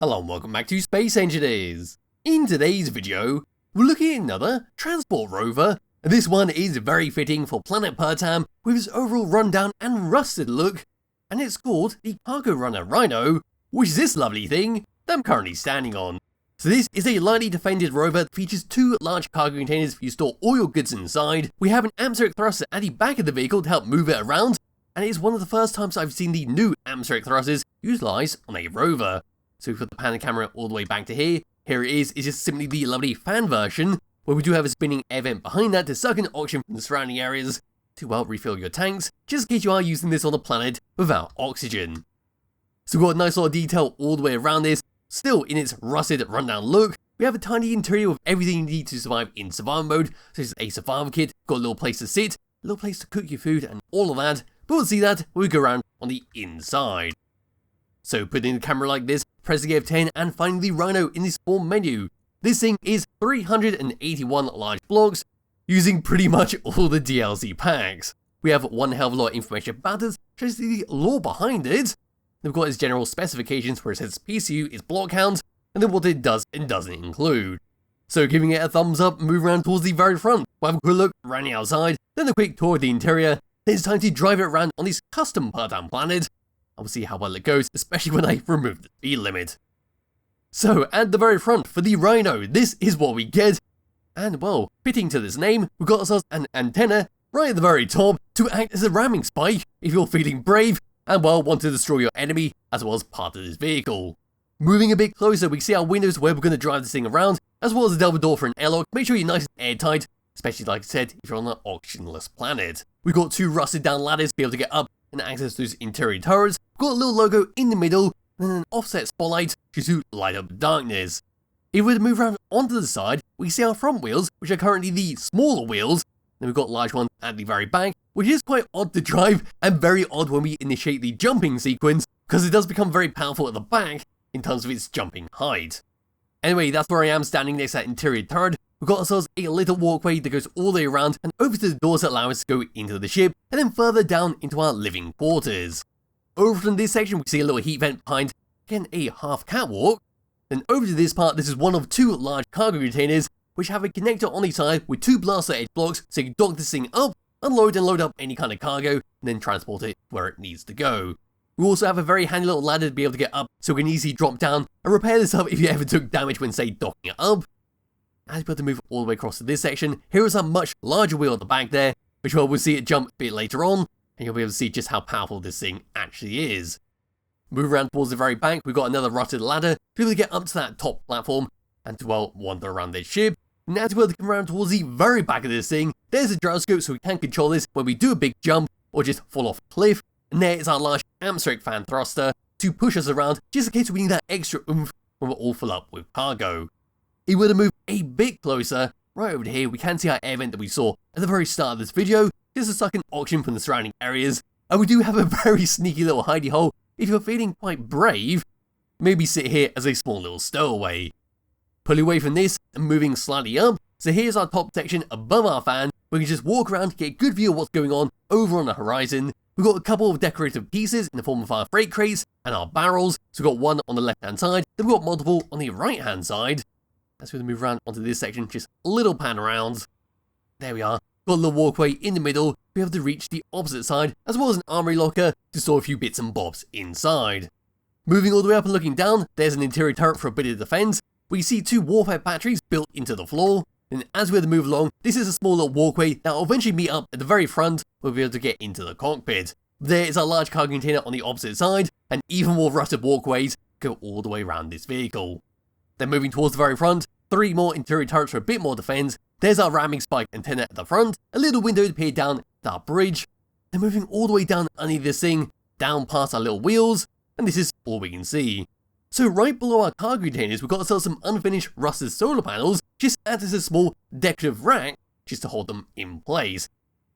Hello and welcome back to Space Engineers. In today's video, we're looking at another transport rover. This one is very fitting for planet Pertam with its overall rundown and rusted look, and it's called the Cargo Runner Rhino, which is this lovely thing that I'm currently standing on. So this is a lightly defended rover that features two large cargo containers for you to store all your goods inside. We have an atmospheric thruster at the back of the vehicle to help move it around, and it is one of the first times I've seen the new atmospheric thrusters utilised on a rover. So we put the pan camera all the way back to here. Here it is. It's just simply the lovely fan version, where we do have a spinning air vent behind that to suck in oxygen from the surrounding areas to refill your tanks, just in case you are using this on a planet without oxygen. So we've got a nice lot of detail all the way around this, still in its rusted rundown look. We have a tiny interior with everything you need to survive in survival mode, such as a survival kit, got a little place to sit, a little place to cook your food and all of that, but we'll see that when we go around on the inside. So putting the camera like this, pressing F10 and finding the Rhino in the spawn menu. This thing is 381 large blocks, using pretty much all the DLC packs. We have one hell of a lot of information about it, such as the lore behind it. We've got its general specifications where it says PCU is block count, and then what it does and doesn't include. So giving it a thumbs up, move around towards the very front, we'll have a quick look around the outside, then a quick tour of the interior, then it's time to drive it around on this custom Pertam planet. We'll see how well it goes, especially when I remove the speed limit. So, at the very front for the Rhino, this is what we get. And well, fitting to this name, we've got ourselves an antenna right at the very top to act as a ramming spike if you're feeling brave and want to destroy your enemy as well as part of this vehicle. Moving a bit closer, we see our windows where we're going to drive this thing around, as well as a double door for an airlock. Make sure you're nice and airtight, especially like I said, if you're on an oxygenless planet. We've got two rusted down ladders to be able to get up and access those interior turrets. We've got a little logo in the middle, and then an offset spotlight to light up the darkness. If we were to move around onto the side, we see our front wheels, which are currently the smaller wheels. Then we've got large ones at the very back, which is quite odd to drive, and very odd when we initiate the jumping sequence, because it does become very powerful at the back in terms of its jumping height. Anyway, that's where I am standing next to that interior turret. We've got ourselves a little walkway that goes all the way around and over to the doors that allow us to go into the ship, and then further down into our living quarters. Over from this section, we see a little heat vent behind, again a half catwalk. Then over to this part, this is one of two large cargo containers, which have a connector on each side with two blaster edge blocks, so you can dock this thing up, unload and load up any kind of cargo, and then transport it where it needs to go. We also have a very handy little ladder to be able to get up, so we can easily drop down and repair this up if you ever took damage when, say, docking it up. As we're able to move all the way across to this section, here is a much larger wheel at the back there, which we'll see it jump a bit later on, and you'll be able to see just how powerful this thing actually is. Move around towards the very back, we've got another rusted ladder to be able to get up to that top platform and to, wander around this ship. Now to be able to come around towards the very back of this thing, there's a gyroscope so we can control this when we do a big jump or just fall off a cliff, and there is our large atmospheric fan thruster to push us around just in case we need that extra oomph when we're all full up with cargo. If we were to move a bit closer, right over here we can see our air vent that we saw at the very start of this video, just to suck in oxygen from the surrounding areas, and we do have a very sneaky little hidey hole if you're feeling quite brave. Maybe sit here as a small little stowaway. Pulling away from this and moving slightly up, so here's our top section above our fan, where we can just walk around to get a good view of what's going on over on the horizon. We've got a couple of decorative pieces in the form of our freight crates and our barrels, so we've got one on the left hand side, then we've got multiple on the right hand side. As we move around onto this section, just a little pan around. There we are. Got a little walkway in the middle to be able to reach the opposite side, as well as an armory locker to store a few bits and bobs inside. Moving all the way up and looking down, there's an interior turret for a bit of defense. We see two warfare batteries built into the floor. And as we move along, this is a small little walkway that will eventually meet up at the very front, where we'll be able to get into the cockpit. There is our large cargo container on the opposite side, and even more rusted walkways go all the way around this vehicle. Then moving towards the very front, three more interior turrets for a bit more defense. There's our ramming spike antenna at the front, a little window to peer down at our bridge. Then moving all the way down underneath this thing, down past our little wheels, and this is all we can see. So right below our cargo containers, we've got ourselves some unfinished rusted solar panels, just add as a small decorative rack, just to hold them in place.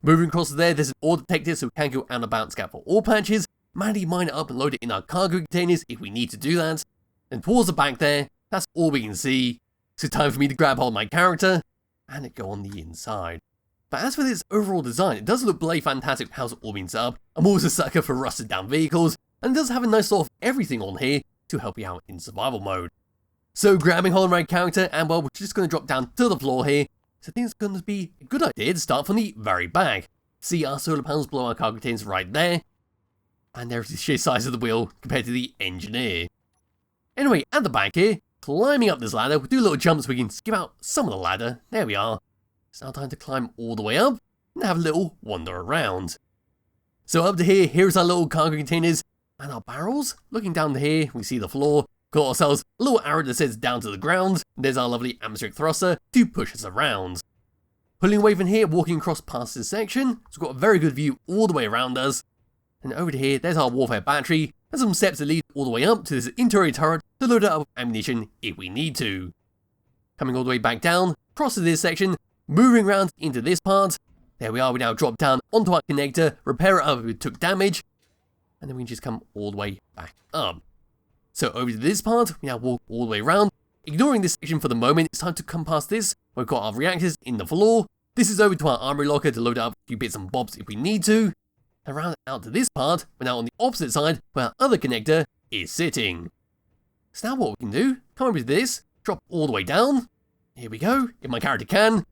Moving across there, there's an ore detector so we can go out and about scout for ore patches, manually mine it up and load it in our cargo containers if we need to do that. And towards the back there, that's all we can see. So time for me to grab hold of my character and go on the inside. But as for this overall design, it does look bloody fantastic how it's all been set up. I'm always a sucker for rusted down vehicles, and it does have a nice sort of everything on here, to help you out in survival mode. So grabbing hold of my character, and well, we're just going to drop down to the floor here. So I think it's going to be a good idea to start from the very back. See our solar panels below our cargo containers right there. And there's the sheer size of the wheel compared to the engineer. Anyway, at the back here, climbing up this ladder, we'll do little jumps so we can skip out some of the ladder. There we are. It's now time to climb all the way up and have a little wander around. So up to here, here's our little cargo containers and our barrels. Looking down to here, we see the floor. Got ourselves a little arrow that says down to the ground. There's our lovely atmospheric thruster to push us around. Pulling away from here, walking across past this section, so we've got a very good view all the way around us. And over to here, there's our warfare battery, and some steps that lead all the way up to this interior turret to load it up with ammunition if we need to. Coming all the way back down, across to this section, moving around into this part. There we are, we now drop down onto our connector, repair it up if it took damage, and then we can just come all the way back up. So over to this part, we now walk all the way around. Ignoring this section for the moment, it's time to come past this. We've got our reactors in the floor. This is over to our armory locker to load up a few bits and bobs if we need to. And round out to this part, we're now on the opposite side where our other connector is sitting. So now what we can do, come over to this, drop all the way down. Here we go, if my character can.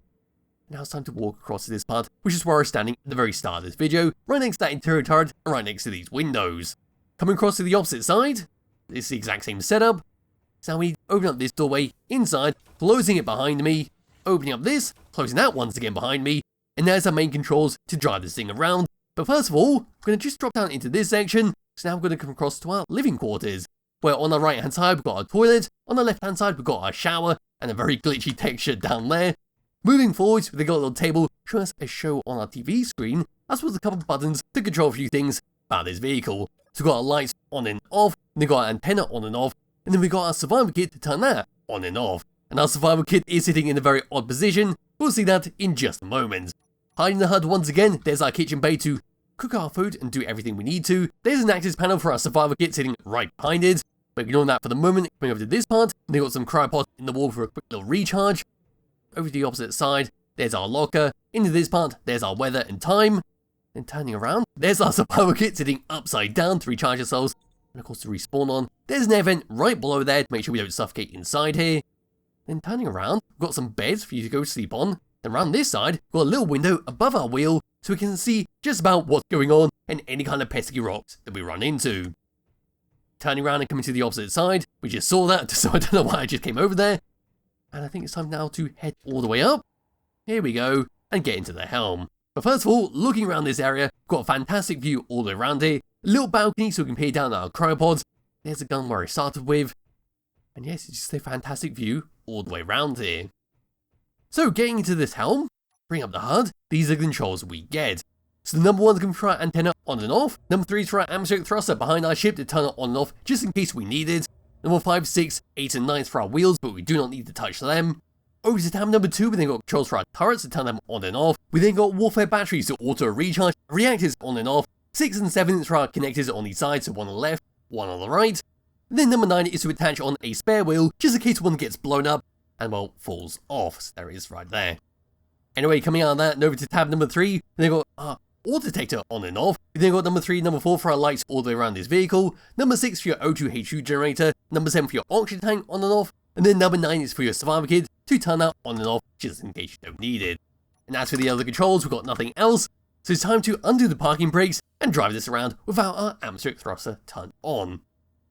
Now it's time to walk across to this part, which is where we're standing at the very start of this video, right next to that interior turret and right next to these windows. Coming across to the opposite side, it's the exact same setup. So now we open up this doorway inside, closing it behind me, opening up this, closing that once again behind me, and there's our main controls to drive this thing around. But first of all, we're going to just drop down into this section, so now we're going to come across to our living quarters, where on the right hand side we've got our toilet, on the left hand side we've got our shower, and a very glitchy texture down there. Moving forwards, we've got a little table showing us a show on our TV screen, as well as a couple of buttons to control a few things about this vehicle. So we've got our lights on and off, and we've got our antenna on and off, and then we've got our survival kit to turn that on and off. And our survival kit is sitting in a very odd position. We'll see that in just a moment. Hiding the HUD once again, there's our kitchen bay to cook our food and do everything we need to. There's an access panel for our survival kit sitting right behind it. But ignoring that for the moment, coming over to this part, they've got some cryopods in the wall for a quick little recharge. Over to the opposite side, there's our locker. Into this part, there's our weather and time. Then turning around, there's our survival kit sitting upside down to recharge ourselves. And of course to respawn on. There's an air vent right below there to make sure we don't suffocate inside here. Then turning around, we've got some beds for you to go sleep on. Then around this side, we've got a little window above our wheel so we can see just about what's going on and any kind of pesky rocks that we run into. Turning around and coming to the opposite side, we just saw that, so I don't know why I just came over there. And I think it's time now to head all the way up. Here we go, and get into the helm. But first of all, looking around this area, we've got a fantastic view all the way around here. A little balcony so we can peer down at our cryopods. There's a gun where I started with. And yes, it's just a fantastic view all the way around here. So getting into this helm, bring up the HUD, these are the controls we get. So the number 1 is going to try our antenna on and off. Number 3 is for our atmospheric thruster behind our ship to turn it on and off just in case we need it. Number 5, 6, 8 and 9 is for our wheels, but we do not need to touch them. Over to tab number 2, we then got controls for our turrets to turn them on and off. We then got warfare batteries to auto recharge, reactors on and off. 6 and 7 is for our connectors on each side, so one on the left, one on the right. And then number 9 is to attach on a spare wheel, just in case one gets blown up and, well, falls off. So there it is right there. Anyway, coming out of that and over to tab number 3, we then got our auto detector on and off. We then got number 3, number 4 for our lights all the way around this vehicle. Number 6 for your O2 H2 generator. Number 7 for your oxygen tank on and off. And then number 9 is for your survival kit to turn that on and off just in case you don't need it. And as for the other controls, we've got nothing else. So it's time to undo the parking brakes and drive this around without our atmospheric thruster turned on.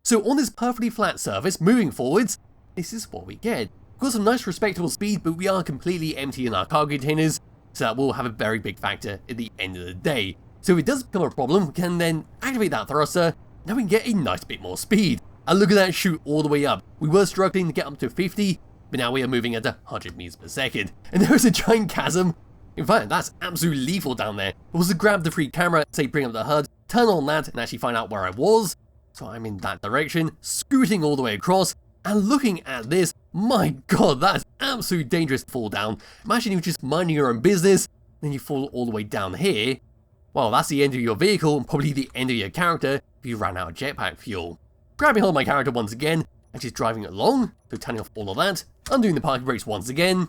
So on this perfectly flat surface, moving forwards, this is what we get. We've got some nice respectable speed, but we are completely empty in our cargo containers, so that will have a very big factor at the end of the day. So if it does become a problem, we can then activate that thruster, now we can get a nice bit more speed. And look at that shoot all the way up. We were struggling to get up to 50, but now we are moving at 100 meters per second. And there is a giant chasm. In fact, that's absolutely lethal down there. I was to grab the free camera, say bring up the HUD, turn on that, and actually find out where I was. So I'm in that direction, scooting all the way across, and looking at this, my god, that's absolutely dangerous to fall down. Imagine you're just minding your own business, then you fall all the way down here. Well, that's the end of your vehicle, and probably the end of your character if you ran out of jetpack fuel. Grabbing hold of my character once again, and just driving it along, so turning off all of that, undoing the parking brakes once again,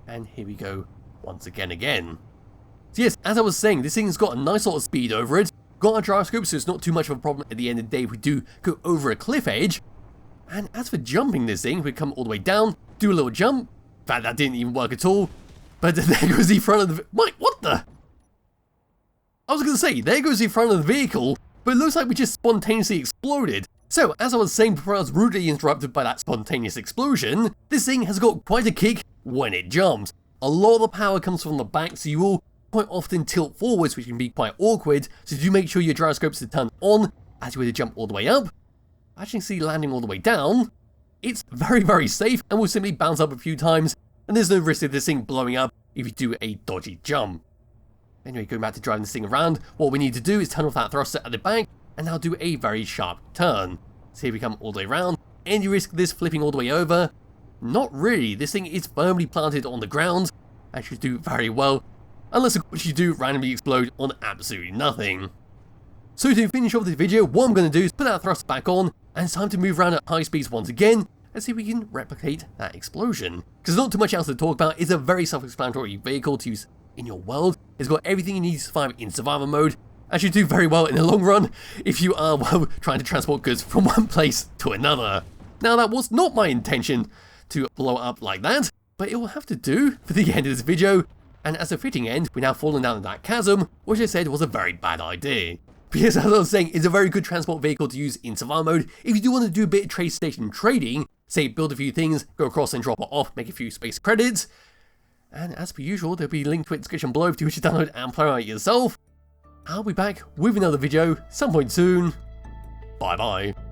and here we go, once again. So yes, as I was saying, this thing's got a nice sort of speed over it. Got our gyroscope, so it's not too much of a problem at the end of the day if we do go over a cliff edge. And as for jumping this thing, we come all the way down, do a little jump. In fact, that didn't even work at all. But there goes the front of the... Mike, what the? I was going to say, there goes the front of the vehicle, but it looks like we just spontaneously exploded. So, as I was saying before I was rudely interrupted by that spontaneous explosion, this thing has got quite a kick when it jumps. A lot of the power comes from the back, so you will quite often tilt forwards, which can be quite awkward, so do make sure your gyroscopes are turned on as you were to jump all the way up. As you can see, landing all the way down, it's very safe and will simply bounce up a few times, and there's no risk of this thing blowing up if you do a dodgy jump. Anyway, going back to driving this thing around, what we need to do is turn off that thruster at the back, and now do a very sharp turn. So here we come all the way around. Any risk of this flipping all the way over? Not really. This thing is firmly planted on the ground, and should do very well, unless of course you do randomly explode on absolutely nothing. So to finish off this video, what I'm going to do is put that thruster back on, and it's time to move around at high speeds once again, and see if we can replicate that explosion. Because not too much else to talk about, it's a very self-explanatory vehicle to use in your world. It's got everything you need to survive in survival mode, and should do very well in the long run if you are, well, trying to transport goods from one place to another. Now that was not my intention to blow up like that, but it will have to do for the end of this video, and as a fitting end, we're now falling down that chasm, which I said was a very bad idea. Because as I was saying, it's a very good transport vehicle to use in survival mode if you do want to do a bit of trade station trading, say build a few things, go across and drop it off, make a few space credits. And as per usual, there'll be a link to it in the description below if you wish to download and play it yourself. I'll be back with another video some point soon. Bye bye.